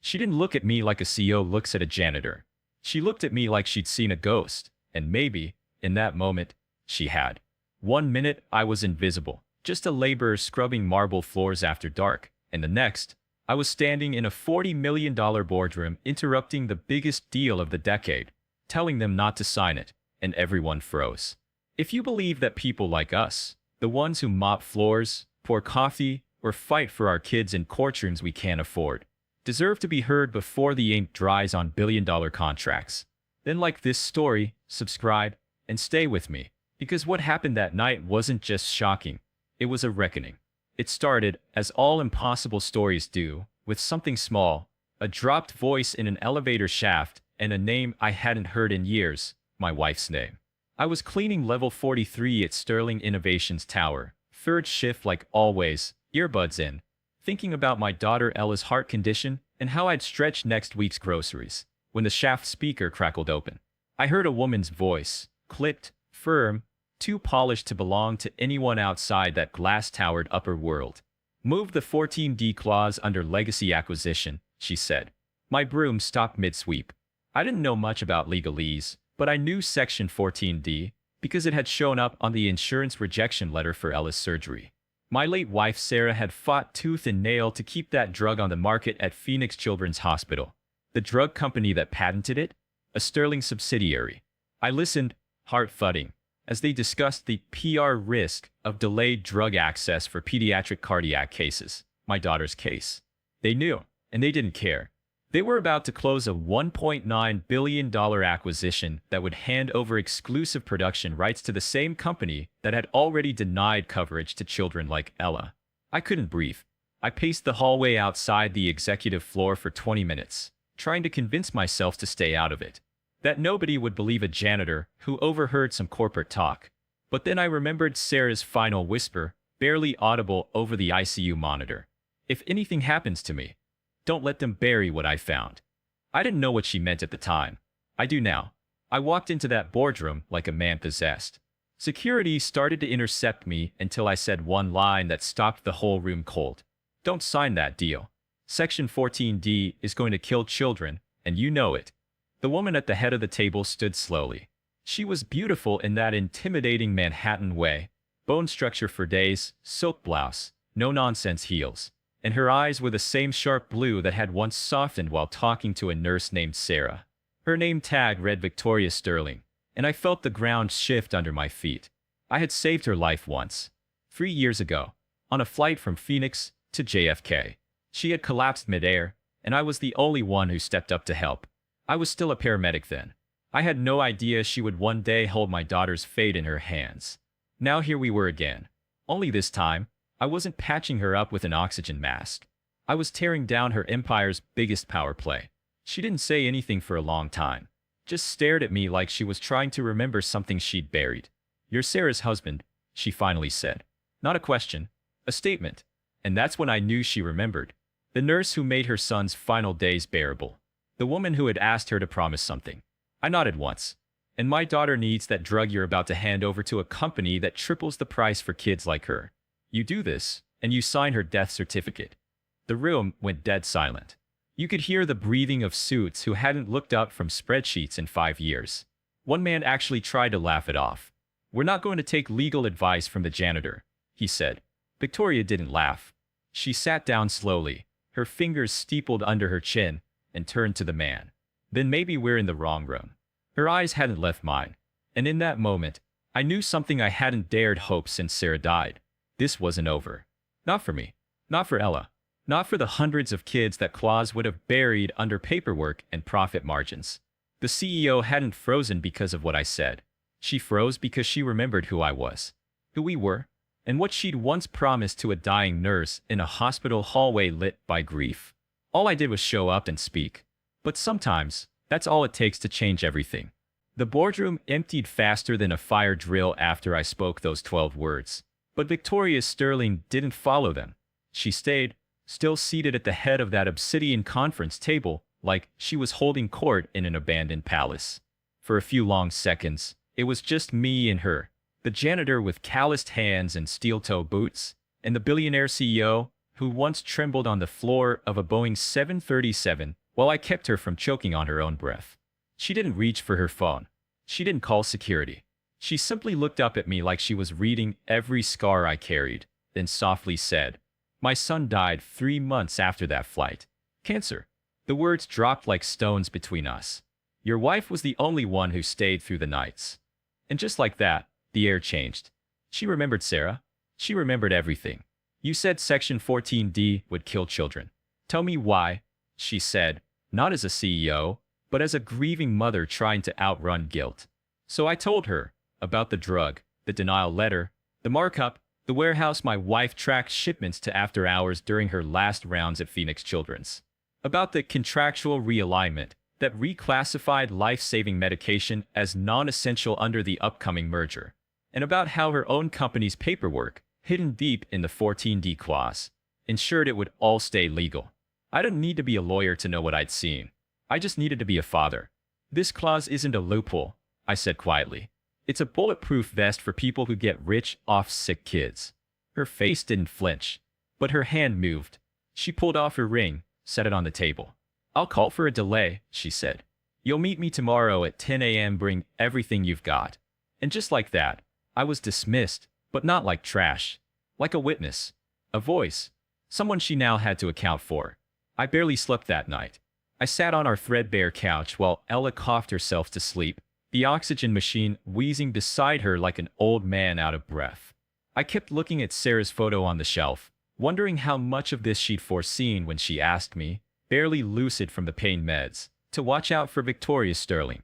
She didn't look at me like a CEO looks at a janitor. She looked at me like she'd seen a ghost, and maybe, in that moment, she had. 1 minute, I was invisible, just a laborer scrubbing marble floors after dark, and the next, I was standing in a $40 million boardroom interrupting the biggest deal of the decade, telling them not to sign it, and everyone froze. If you believe that people like us, the ones who mop floors, pour coffee, or fight for our kids in courtrooms we can't afford, deserve to be heard before the ink dries on billion-dollar contracts, then like this story, subscribe, and stay with me, because what happened that night wasn't just shocking, it was a reckoning. It started, as all impossible stories do, with something small, a dropped voice in an elevator shaft, and a name I hadn't heard in years, my wife's name. I was cleaning level 43 at Sterling Innovations Tower, third shift like always, earbuds in, thinking about my daughter Ella's heart condition and how I'd stretch next week's groceries, when the shaft speaker crackled open. I heard a woman's voice, clipped, firm, too polished to belong to anyone outside that glass-towered upper world. Move the 14D clause under legacy acquisition, she said. My broom stopped mid-sweep. I didn't know much about legalese, but I knew Section 14D because it had shown up on the insurance rejection letter for Ella's surgery. My late wife Sarah had fought tooth and nail to keep that drug on the market at Phoenix Children's Hospital, the drug company that patented it, a Sterling subsidiary. I listened, heart thudding, as they discussed the PR risk of delayed drug access for pediatric cardiac cases, my daughter's case. They knew, and they didn't care. They were about to close a $1.9 billion acquisition that would hand over exclusive production rights to the same company that had already denied coverage to children like Ella. I couldn't breathe. I paced the hallway outside the executive floor for 20 minutes, trying to convince myself to stay out of it, that nobody would believe a janitor who overheard some corporate talk. But then I remembered Sarah's final whisper, barely audible over the ICU monitor. If anything happens to me, don't let them bury what I found. I didn't know what she meant at the time. I do now. I walked into that boardroom like a man possessed. Security started to intercept me until I said one line that stopped the whole room cold. Don't sign that deal. Section 14D is going to kill children, and you know it. The woman at the head of the table stood slowly. She was beautiful in that intimidating Manhattan way. Bone structure for days, silk blouse, no-nonsense heels. And her eyes were the same sharp blue that had once softened while talking to a nurse named Sarah. Her name tag read Victoria Sterling, and I felt the ground shift under my feet. I had saved her life once, 3 years ago, on a flight from Phoenix to JFK. She had collapsed midair, and I was the only one who stepped up to help. I was still a paramedic then. I had no idea she would one day hold my daughter's fate in her hands. Now here we were again. Only this time, I wasn't patching her up with an oxygen mask. I was tearing down her empire's biggest power play. She didn't say anything for a long time, just stared at me like she was trying to remember something she'd buried. You're Sarah's husband, she finally said. Not a question, a statement. And that's when I knew she remembered. The nurse who made her son's final days bearable. The woman who had asked her to promise something. I nodded once. And my daughter needs that drug you're about to hand over to a company that triples the price for kids like her. You do this, and you sign her death certificate. The room went dead silent. You could hear the breathing of suits who hadn't looked up from spreadsheets in 5 years. One man actually tried to laugh it off. We're not going to take legal advice from the janitor, he said. Victoria didn't laugh. She sat down slowly, her fingers steepled under her chin, and turned to the man. Then maybe we're in the wrong room. Her eyes hadn't left mine, and in that moment, I knew something I hadn't dared hope since Sarah died. This wasn't over. Not for me. Not for Ella. Not for the hundreds of kids that Claus would have buried under paperwork and profit margins. The CEO hadn't frozen because of what I said. She froze because she remembered who I was, who we were, and what she'd once promised to a dying nurse in a hospital hallway lit by grief. All I did was show up and speak. But sometimes, that's all it takes to change everything. The boardroom emptied faster than a fire drill after I spoke those 12 words. But Victoria Sterling didn't follow them. She stayed, still seated at the head of that obsidian conference table, like she was holding court in an abandoned palace. For a few long seconds, it was just me and her, the janitor with calloused hands and steel-toe boots, and the billionaire CEO, who once trembled on the floor of a Boeing 737 while I kept her from choking on her own breath. She didn't reach for her phone. She didn't call security. She simply looked up at me like she was reading every scar I carried, then softly said, "My son died 3 months after that flight. Cancer." The words dropped like stones between us. "Your wife was the only one who stayed through the nights." And just like that, the air changed. She remembered Sarah. She remembered everything. "You said Section 14D would kill children. Tell me why," she said, not as a CEO, but as a grieving mother trying to outrun guilt. So I told her about the drug, the denial letter, the markup, the warehouse my wife tracked shipments to after hours during her last rounds at Phoenix Children's, about the contractual realignment that reclassified life-saving medication as non-essential under the upcoming merger, and about how her own company's paperwork, hidden deep in the 14D clause, ensured it would all stay legal. I didn't need to be a lawyer to know what I'd seen. I just needed to be a father. "This clause isn't a loophole," I said quietly. "It's a bulletproof vest for people who get rich off sick kids." Her face didn't flinch, but her hand moved. She pulled off her ring, set it on the table. "I'll call for a delay," she said. "You'll meet me tomorrow at 10 a.m. Bring everything you've got." And just like that, I was dismissed, but not like trash. Like a witness. A voice. Someone she now had to account for. I barely slept that night. I sat on our threadbare couch while Ella coughed herself to sleep, the oxygen machine wheezing beside her like an old man out of breath. I kept looking at Sarah's photo on the shelf, wondering how much of this she'd foreseen when she asked me, barely lucid from the pain meds, to watch out for Victoria Sterling.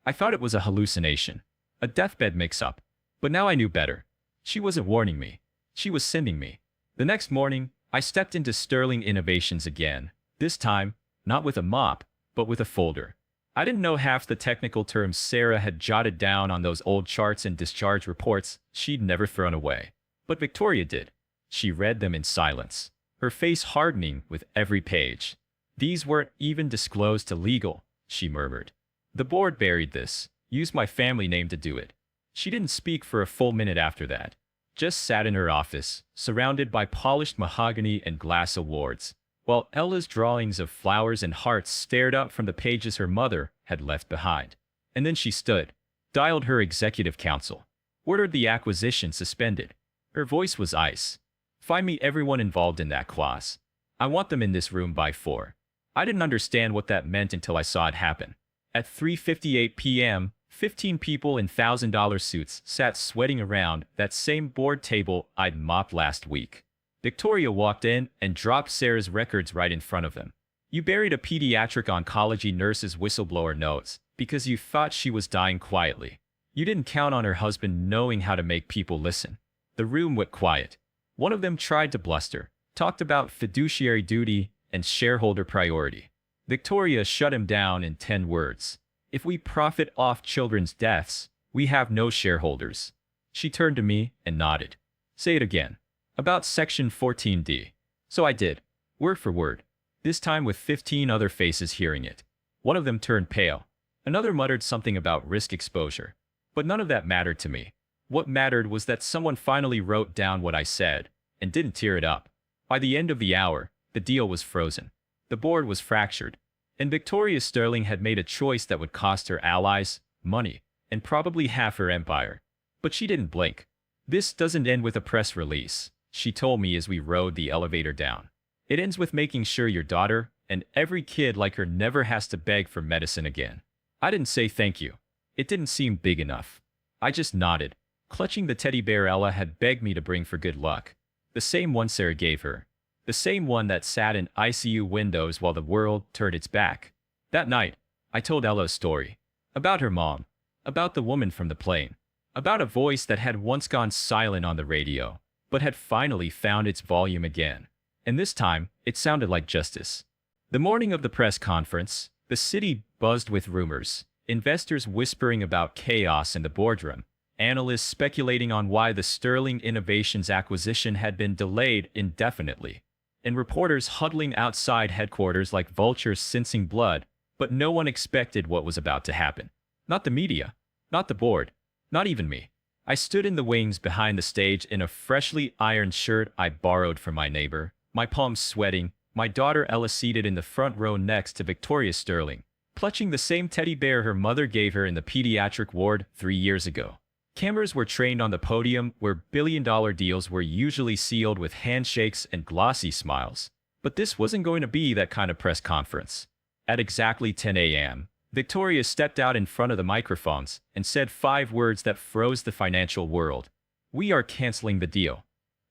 I thought it was a hallucination, a deathbed mix-up, but now I knew better. She wasn't warning me. She was sending me. The next morning, I stepped into Sterling Innovations again, this time, not with a mop, but with a folder. I didn't know half the technical terms Sarah had jotted down on those old charts and discharge reports she'd never thrown away. But Victoria did. She read them in silence, her face hardening with every page. "These weren't even disclosed to legal," she murmured. "The board buried this, used my family name to do it." She didn't speak for a full minute after that, just sat in her office, surrounded by polished mahogany and glass awards, while Ella's drawings of flowers and hearts stared up from the pages her mother had left behind. And then she stood, dialed her executive council, ordered the acquisition suspended. Her voice was ice. "Find me everyone involved in that clause. I want them in this room by 4. I didn't understand what that meant until I saw it happen. At 3:58 p.m., 15 people in $1,000 suits sat sweating around that same board table I'd mopped last week. Victoria walked in and dropped Sarah's records right in front of them. "You buried a pediatric oncology nurse's whistleblower notes because you thought she was dying quietly. You didn't count on her husband knowing how to make people listen." The room went quiet. One of them tried to bluster, talked about fiduciary duty and shareholder priority. Victoria shut him down in 10 words. "If we profit off children's deaths, we have no shareholders." She turned to me and nodded. "Say it again." "About Section 14D. So I did, word for word, this time with 15 other faces hearing it. One of them turned pale. Another muttered something about risk exposure. But none of that mattered to me. What mattered was that someone finally wrote down what I said and didn't tear it up. By the end of the hour, the deal was frozen. The board was fractured, and Victoria Sterling had made a choice that would cost her allies, money, and probably half her empire. But she didn't blink. "This doesn't end with a press release," she told me as we rode the elevator down. "It ends with making sure your daughter and every kid like her never has to beg for medicine again." I didn't say thank you. It didn't seem big enough. I just nodded, clutching the teddy bear Ella had begged me to bring for good luck. The same one Sarah gave her. The same one that sat in ICU windows while the world turned its back. That night, I told Ella a story. About her mom. About the woman from the plane. About a voice that had once gone silent on the radio, but had finally found its volume again. And this time, it sounded like justice. The morning of the press conference, the city buzzed with rumors, investors whispering about chaos in the boardroom, analysts speculating on why the Sterling Innovations acquisition had been delayed indefinitely, and reporters huddling outside headquarters like vultures sensing blood, but no one expected what was about to happen. Not the media, not the board, not even me. I stood in the wings behind the stage in a freshly ironed shirt I borrowed from my neighbor, my palms sweating, my daughter Ella seated in the front row next to Victoria Sterling, clutching the same teddy bear her mother gave her in the pediatric ward 3 years ago. Cameras were trained on the podium where billion-dollar deals were usually sealed with handshakes and glossy smiles. But this wasn't going to be that kind of press conference. At exactly 10 a.m., Victoria stepped out in front of the microphones and said 5 words that froze the financial world. "We are canceling the deal."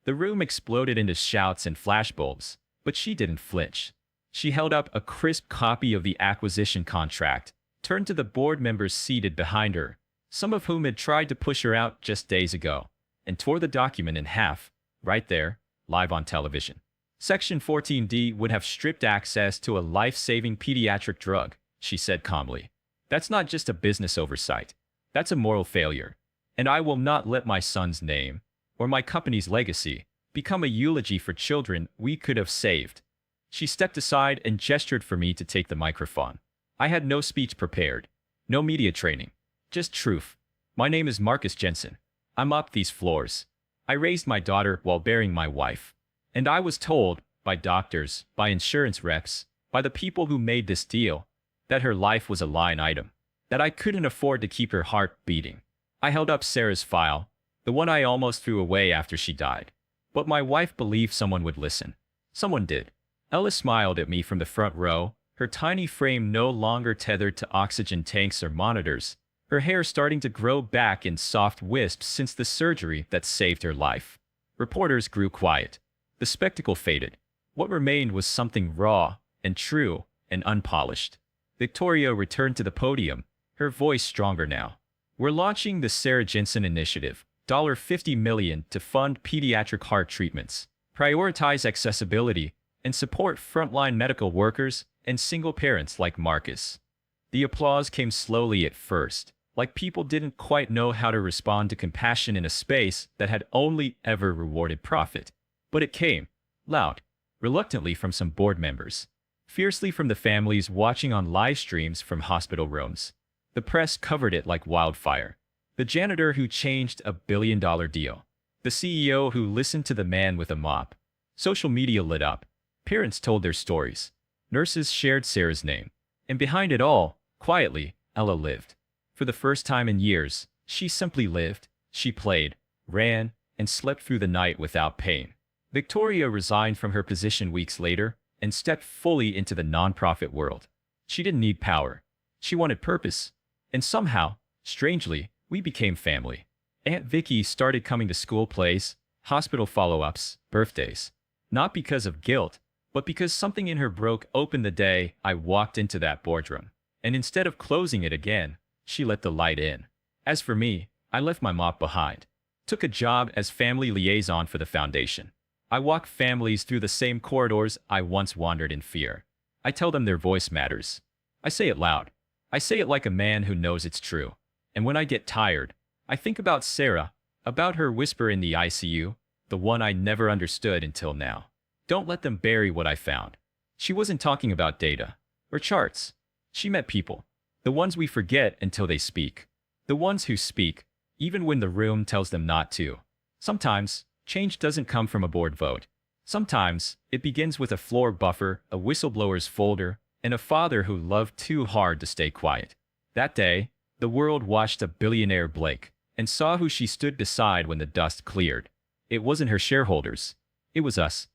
The room exploded into shouts and flashbulbs, but she didn't flinch. She held up a crisp copy of the acquisition contract, turned to the board members seated behind her, some of whom had tried to push her out just days ago, and tore the document in half, right there, live on television. Section 14D would have stripped access to a life-saving pediatric drug, she said calmly. That's not just a business oversight. That's a moral failure. And I will not let my son's name, or my company's legacy, become a eulogy for children we could have saved. She stepped aside and gestured for me to take the microphone. I had no speech prepared, no media training, just truth. My name is Marcus Jensen. I'm up these floors. I raised my daughter while bearing my wife. And I was told, by doctors, by insurance reps, by the people who made this deal, that her life was a line item, that I couldn't afford to keep her heart beating. I held up Sarah's file, the one I almost threw away after she died. But my wife believed someone would listen. Someone did. Ella smiled at me from the front row, her tiny frame no longer tethered to oxygen tanks or monitors, her hair starting to grow back in soft wisps since the surgery that saved her life. Reporters grew quiet. The spectacle faded. What remained was something raw and true and unpolished. Victoria returned to the podium, her voice stronger now. We're launching the Sarah Jensen Initiative, $50 million to fund pediatric heart treatments, prioritize accessibility, and support frontline medical workers and single parents like Marcus. The applause came slowly at first, like people didn't quite know how to respond to compassion in a space that had only ever rewarded profit. But it came, loud, reluctantly from some board members, fiercely from the families watching on live streams from hospital rooms. The press covered it like wildfire. The janitor who changed a billion-dollar deal. The CEO who listened to the man with a mop. Social media lit up. Parents told their stories. Nurses shared Sarah's name. And behind it all, quietly, Ella lived. For the first time in years, she simply lived. She played, ran, and slept through the night without pain. Victoria resigned from her position weeks later and stepped fully into the nonprofit world. She didn't need power. She wanted purpose. And somehow, strangely, we became family. Aunt Vicky started coming to school plays, hospital follow-ups, birthdays. Not because of guilt, but because something in her broke open the day I walked into that boardroom. And instead of closing it again, she let the light in. As for me, I left my mop behind. Took a job as family liaison for the foundation. I walk families through the same corridors I once wandered in fear. I tell them their voice matters. I say it loud. I say it like a man who knows it's true. And when I get tired, I think about Sarah, about her whisper in the ICU, the one I never understood until now. Don't let them bury what I found. She wasn't talking about data or charts. She met people. The ones we forget until they speak. The ones who speak, even when the room tells them not to. Sometimes, change doesn't come from a board vote. Sometimes, it begins with a floor buffer, a whistleblower's folder, and a father who loved too hard to stay quiet. That day, the world watched a billionaire blink and saw who she stood beside when the dust cleared. It wasn't her shareholders. It was us.